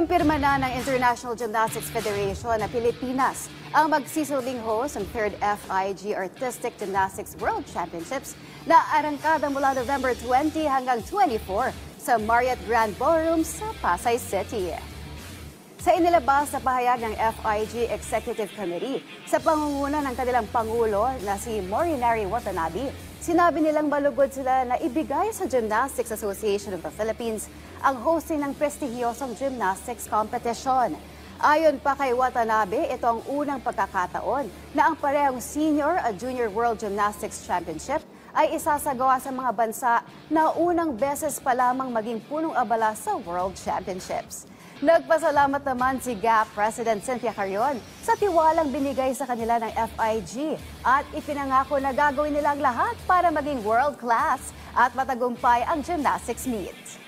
Kinumpirma na ng International Gymnastics Federation na Pilipinas ang magsisilbing host ng 3rd FIG Artistic Gymnastics World Championships na arangkada mula November 20 hanggang 24 sa Marriott Grand Ballroom sa Pasay City. Sa inilabas na pahayag ng FIG Executive Committee sa pangunguna ng kanilang Pangulo na si Morinari Watanabe, sinabi nilang malugod sila na ibigay sa Gymnastics Association of the Philippines ang hosting ng prestigyosong gymnastics competition. Ayon pa kay Watanabe, ito ang unang pagkakataon na ang parehong Senior at Junior World Gymnastics Championship ay isasagawa sa mga bansa na unang beses pa lamang maging punong abala sa World Championships. Nagpasalamat naman si GAP President Cynthia Carrion sa tiwalang binigay sa kanila ng FIG at ipinangako na gagawin nila ang lahat para maging world class at matagumpay ang gymnastics meet.